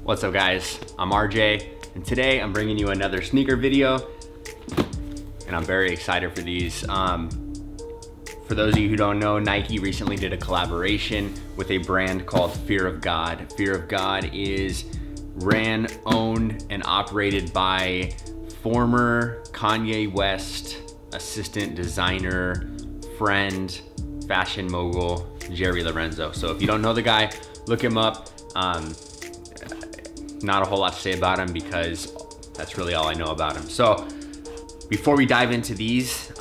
What's up guys, I'm RJ, and today I'm bringing you another sneaker video, and I'm very excited for these. For those of you who don't know, Nike recently did a collaboration with a brand called Fear of God. Fear of God is ran, owned, and operated by former Kanye West assistant designer, friend, fashion mogul, Jerry Lorenzo. So if you don't know the guy, look him up. Not a whole lot to say about him because that's really all I know about him. So before we dive into these,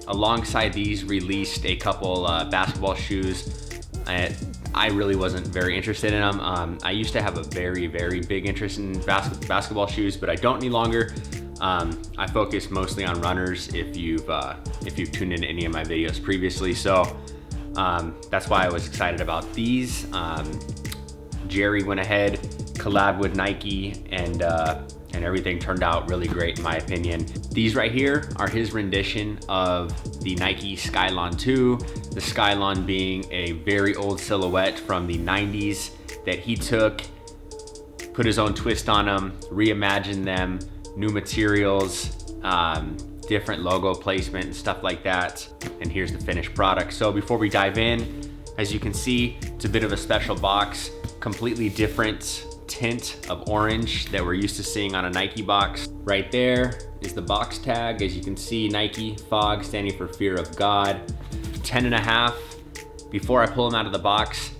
alongside these released a couple basketball shoes. I really wasn't very interested in them. I used to have a very big interest in basketball shoes, but I don't any longer. I focus mostly on runners if you've tuned into any of my videos previously. So that's why I was excited about these. Jerry went ahead, collabed with Nike, and everything turned out really great in my opinion. These right here are his rendition of the Nike Skylon 2, the Skylon being a very old silhouette from the 90s that he took, put his own twist on them, reimagined them, new materials, different logo placement and stuff like that. And here's the finished product. So before we dive in, as you can see, it's a bit of a special box, completely different tint of orange that we're used to seeing on a Nike box. Right there is the box tag. As you can see, Nike Fog standing for Fear of God. 10.5. Before I pull them out of the box,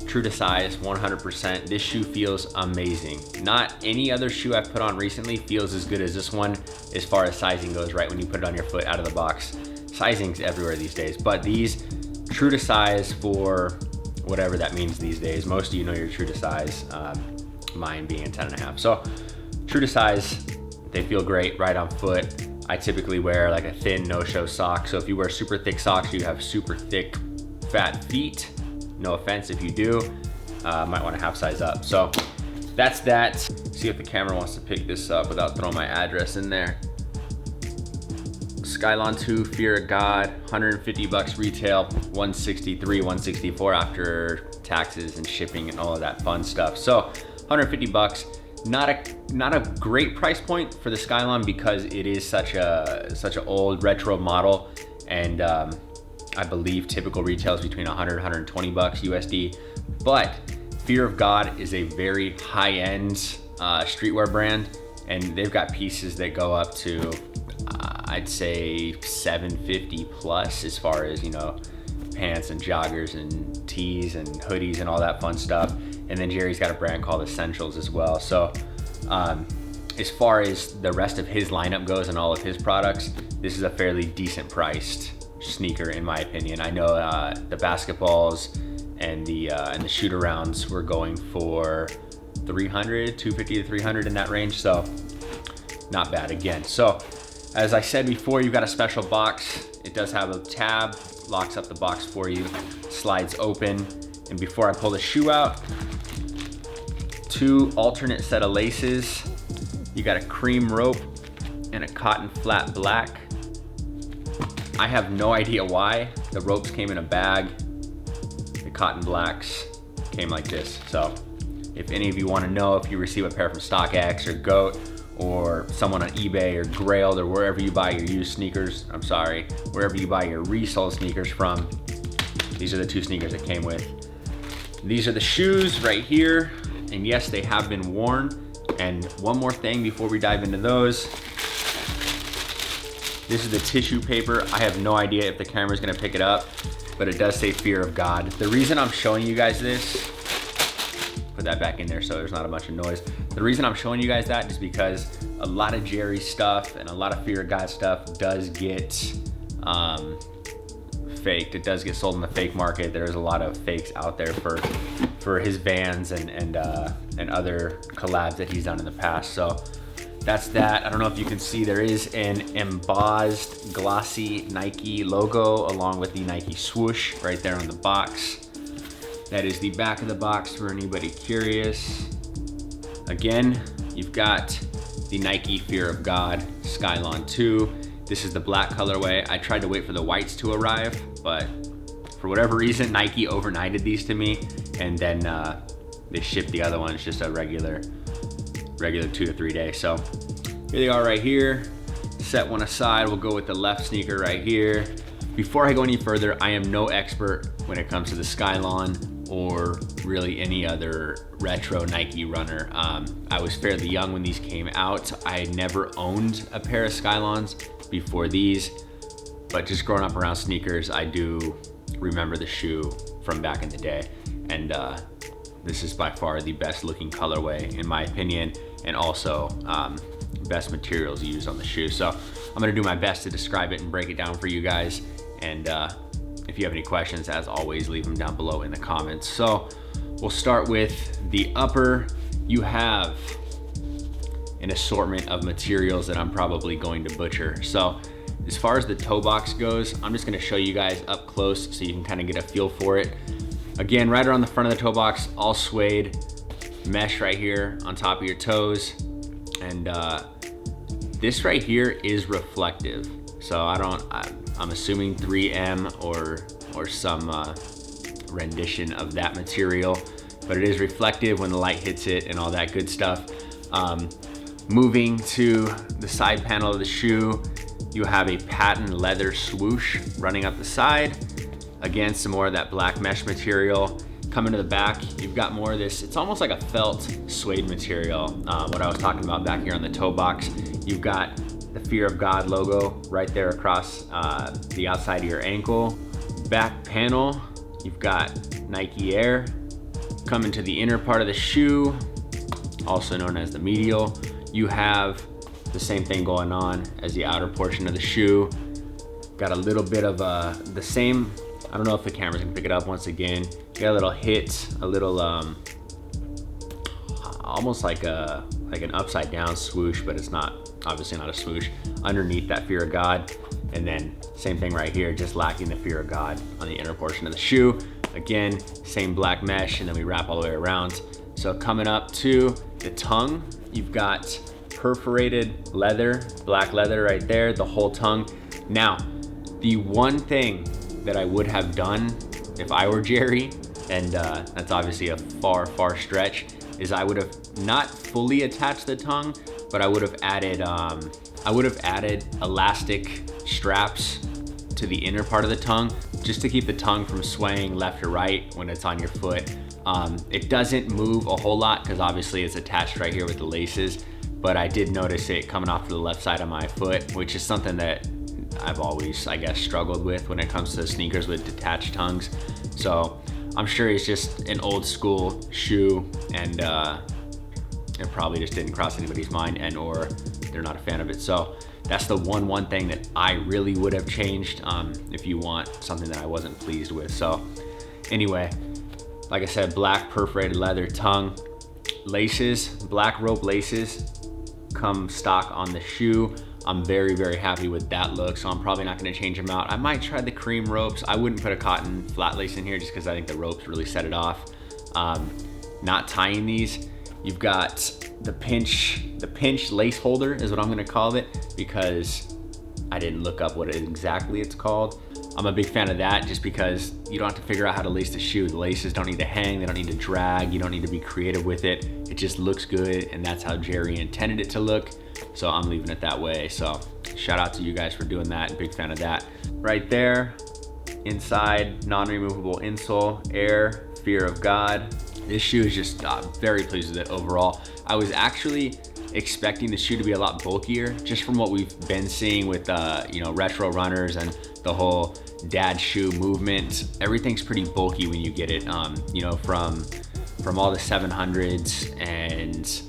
true to size, 100%. This shoe feels amazing. Not any other shoe I've put on recently feels as good as this one as far as sizing goes, right when you put it on your foot out of the box. Sizing's everywhere these days, but these, true to size for whatever that means these days. Most of you know you're true to size, mine being a 10.5. So true to size, they feel great right on foot. I typically wear like a thin no-show sock. So if you wear super thick socks, you have super thick, fat feet. No offense if you do, might want to half size up. So that's that. See if the camera wants to pick this up without throwing my address in there. Skylon 2 Fear of God, 150 bucks retail, 163, 164 after taxes and shipping and all of that fun stuff. So 150 bucks, not a great price point for the Skylon because it is such an old retro model, and I believe typical retail is between 100 120 bucks USD. But Fear of God is a very high-end streetwear brand, and they've got pieces that go up to I'd say 750 plus as far as, you know, pants and joggers and tees and hoodies and all that fun stuff. And then Jerry's got a brand called Essentials as well. So as far as the rest of his lineup goes and all of his products, this is a fairly decent priced sneaker in my opinion. I know the basketballs and the shoot arounds were going for 300, 250 to 300 in that range. So not bad again. So as I said before, you've got a special box. It does have a tab, locks up the box for you, slides open. And before I pull the shoe out, two alternate set of laces. You got a cream rope and a cotton flat black. I have no idea why. The ropes came in a bag. The cotton blacks came like this. So if any of you want to know if you receive a pair from StockX or GOAT, or someone on eBay or Grailed or wherever you buy your used sneakers, wherever you buy your resold sneakers from, these are the two sneakers it came with. These are the shoes right here, and yes, they have been worn. And one more thing before we dive into those, this is the tissue paper. I have no idea if the camera's gonna pick it up, but it does say Fear of God. The reason I'm showing you guys this, put that back in there so there's not a bunch of noise. The reason I'm showing you guys that is because a lot of Jerry stuff and a lot of Fear of God stuff does get faked. It does get sold in the fake market. There's a lot of fakes out there for his Vans and other collabs that he's done in the past. So that's that. I don't know if you can see, there is an embossed glossy Nike logo along with the Nike swoosh right there on the box. That is the back of the box for anybody curious. Again, you've got the Nike Fear of God Skylon 2. This is the black colorway. I tried to wait for the whites to arrive, but for whatever reason, Nike overnighted these to me, and then they ship the other ones just a regular 2 to 3 day. So here they are right here. Set one aside, we'll go with the left sneaker right here. Before I go any further, I am no expert when it comes to the Skylon or really any other retro Nike runner. I was fairly young when these came out. I never owned a pair of Skylons before these, but just growing up around sneakers, I do remember the shoe from back in the day. And this is by far the best looking colorway in my opinion, and also best materials used on the shoe. So I'm gonna do my best to describe it and break it down for you guys. And if you have any questions, as always, leave them down below in the comments. So we'll start with the upper. You have an assortment of materials that I'm probably going to butcher. So as far as the toe box goes, I'm just gonna show you guys up close so you can kind of get a feel for it. Again, right around the front of the toe box, all suede, mesh right here on top of your toes. And this right here is reflective. So I'm assuming 3M or some rendition of that material, but it is reflective when the light hits it and all that good stuff. Moving to the side panel of the shoe, you have a patent leather swoosh running up the side. Again, some more of that black mesh material. Coming to the back, you've got more of this, it's almost like a felt suede material, what I was talking about back here on the toe box. You've got the Fear of God logo right there across the outside of your ankle. Back panel, you've got Nike Air. Coming to the inner part of the shoe, also known as the medial, you have the same thing going on as the outer portion of the shoe. Got a little bit of the same, I don't know if the camera's gonna pick it up once again. Got a little hit, a little almost like an upside down swoosh, but it's not, obviously not a swoosh, underneath that Fear of God. And then same thing right here, just lacking the Fear of God on the inner portion of the shoe. Again, same black mesh, and then we wrap all the way around. So coming up to the tongue, you've got perforated leather, black leather right there, the whole tongue. Now, the one thing that I would have done if I were Jerry, and that's obviously a far stretch, is I would have not fully attached the tongue, but I would have added elastic straps to the inner part of the tongue, just to keep the tongue from swaying left or right when it's on your foot. It doesn't move a whole lot because obviously it's attached right here with the laces, but I did notice it coming off to the left side of my foot, which is something that I've always, I guess, struggled with when it comes to sneakers with detached tongues. So I'm sure it's just an old school shoe, and it probably just didn't cross anybody's mind, and or they're not a fan of it. So that's the one thing that I really would have changed if you want something that I wasn't pleased with. So anyway, like I said, black perforated leather tongue. Laces, black rope laces come stock on the shoe. I'm very happy with that look, so I'm probably not gonna change them out. I might try the cream ropes. I wouldn't put a cotton flat lace in here just because I think the ropes really set it off. Not tying these, you've got the pinch lace holder is what I'm gonna call it, because I didn't look up what exactly it's called. I'm a big fan of that just because you don't have to figure out how to lace the shoe. The laces don't need to hang, they don't need to drag, you don't need to be creative with it. It just looks good, and that's how Jerry intended it to look. So I'm leaving it that way. So shout out to you guys for doing that. Big fan of that. Right there, inside, non-removable insole, Air, Fear of God. This shoe is just very pleased with it overall. I was actually expecting the shoe to be a lot bulkier, just from what we've been seeing with retro runners and the whole dad shoe movement. Everything's pretty bulky when you get it, from all the 700s and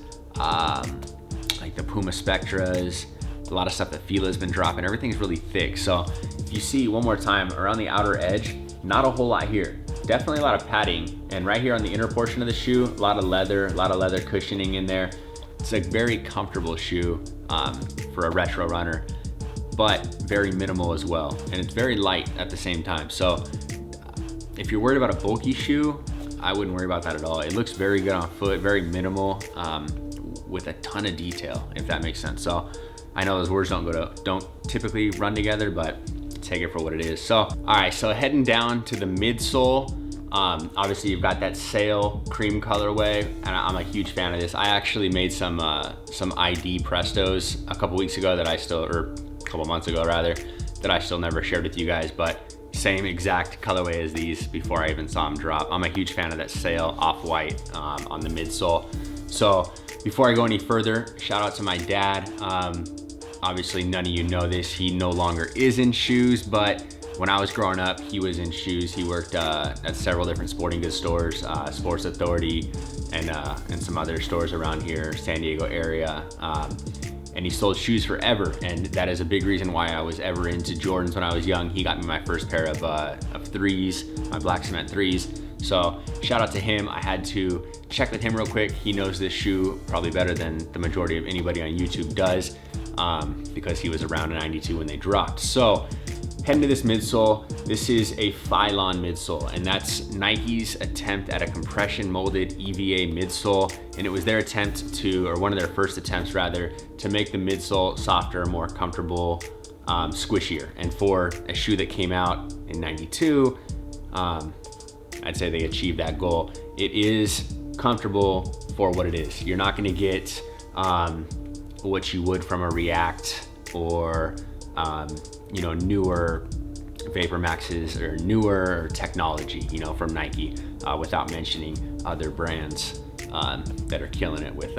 like the Puma Spectras, a lot of stuff that Fila's been dropping. Everything's really thick. So if you see one more time around the outer edge, not a whole lot here. Definitely a lot of padding, and right here on the inner portion of the shoe, a lot of leather cushioning in there. It's a very comfortable shoe for a retro runner, but very minimal as well, and it's very light at the same time. So if you're worried about a bulky shoe, I wouldn't worry about that at all. It looks very good on foot, very minimal, with a ton of detail, if that makes sense. So I know those words don't typically run together, but take it for what it is. So all right, so heading down to the midsole, Obviously you've got that sail cream colorway, and I'm a huge fan of this. I actually made some ID Prestos a couple weeks ago that I still, or a couple months ago rather, that I still never shared with you guys, but same exact colorway as these before I even saw them drop. I'm a huge fan of that sail off-white on the midsole. So before I go any further, shout out to my dad. Obviously none of you know this, he no longer is in shoes, but when I was growing up, he was in shoes. He worked at several different sporting goods stores, Sports Authority, and some other stores around here, San Diego area. And he sold shoes forever, and that is a big reason why I was ever into Jordans when I was young. He got me my first pair of threes, my black cement threes. So shout out to him. I had to check with him real quick. He knows this shoe probably better than the majority of anybody on YouTube does, because he was around in '92 when they dropped. So heading to this midsole, this is a Skylon midsole, and that's Nike's attempt at a compression molded EVA midsole. And it was their attempt to, or one of their first attempts rather, to make the midsole softer, more comfortable, squishier. And for a shoe that came out in '92, I'd say they achieved that goal. It is comfortable for what it is. You're not gonna get what you would from a React or you know, newer Vapor Maxes or newer technology, you know, from Nike, without mentioning other brands that are killing it with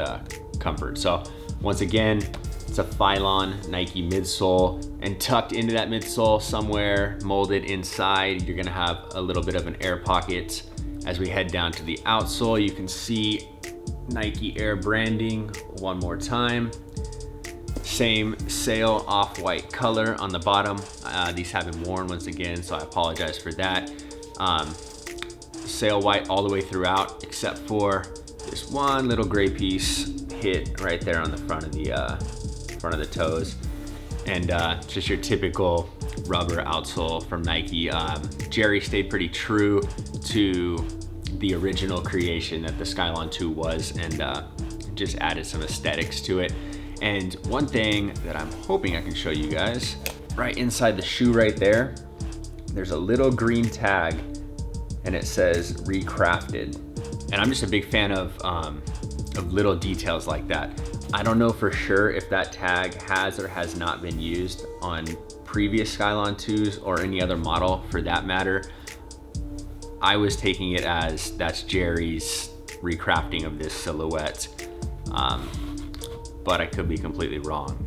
comfort. So once again, it's a Skylon Nike midsole, and tucked into that midsole somewhere, molded inside, you're gonna have a little bit of an air pocket. As we head down to the outsole, you can see Nike Air branding one more time. Same sail off-white color on the bottom. These have been worn once again, so I apologize for that. Sail white all the way throughout, except for this one little gray piece hit right there on the front of the toes. And just your typical rubber outsole from Nike. Jerry stayed pretty true to the original creation that the Skylon 2 was, and just added some aesthetics to it. And one thing that I'm hoping I can show you guys, right inside the shoe right there, there's a little green tag and it says recrafted. And I'm just a big fan of little details like that. I don't know for sure if that tag has or has not been used on previous Skylon 2s or any other model for that matter. I was taking it as that's Jerry's recrafting of this silhouette. But I could be completely wrong.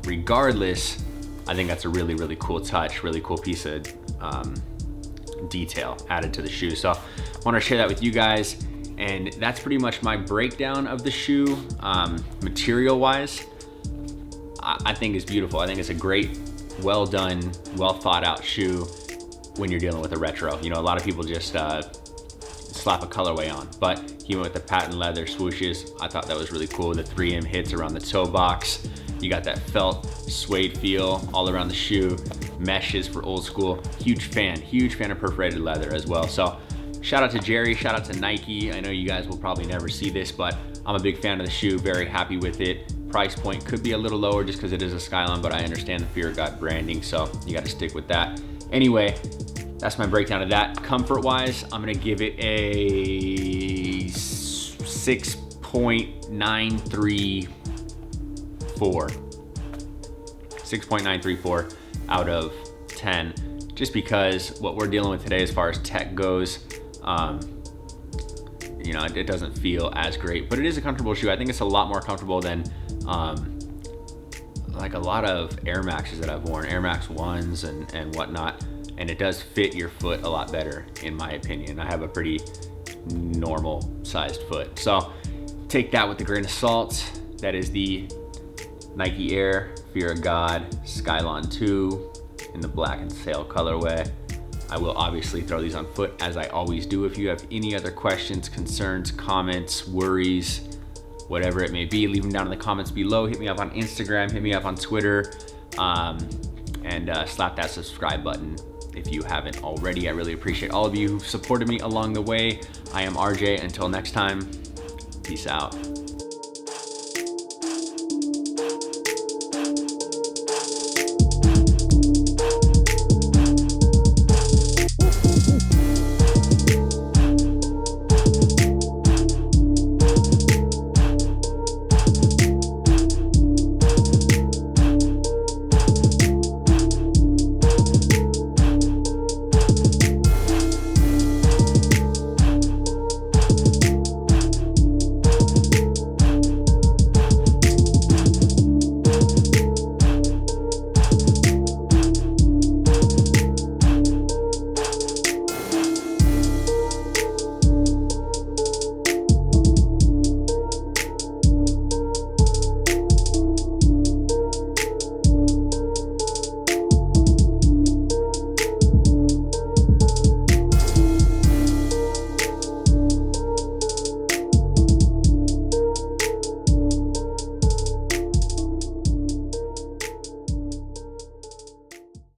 Regardless, I think that's a really, really cool touch, really cool piece of detail added to the shoe. So I wanna share that with you guys. And that's pretty much my breakdown of the shoe. Material-wise, I think it's beautiful. I think it's a great, well done, well thought out shoe when you're dealing with a retro. You know, a lot of people just slap a colorway on, but he went with the patent leather swooshes. I thought that was really cool. The 3M hits around the toe box. You got that felt suede feel all around the shoe. Meshes for old school. Huge fan of perforated leather as well. So shout out to Jerry, shout out to Nike. I know you guys will probably never see this, but I'm a big fan of the shoe, very happy with it. Price point could be a little lower just because it is a Skylon, but I understand the Fear of God branding, so you got to stick with that. Anyway, that's my breakdown of that. Comfort-wise, I'm gonna give it a 6.934. 6.934 out of 10, just because what we're dealing with today as far as tech goes, you know, it doesn't feel as great, but it is a comfortable shoe. I think it's a lot more comfortable than like a lot of Air Maxes that I've worn, Air Max 1s and whatnot. And it does fit your foot a lot better, in my opinion. I have a pretty normal sized foot. So take that with a grain of salt. That is the Nike Air Fear of God Skylon 2 in the black and sail colorway. I will obviously throw these on foot as I always do. If you have any other questions, concerns, comments, worries, whatever it may be, leave them down in the comments below. Hit me up on Instagram, hit me up on Twitter, and slap that subscribe button if you haven't already. I really appreciate all of you who've supported me along the way. I am RJ. Until next time, peace out.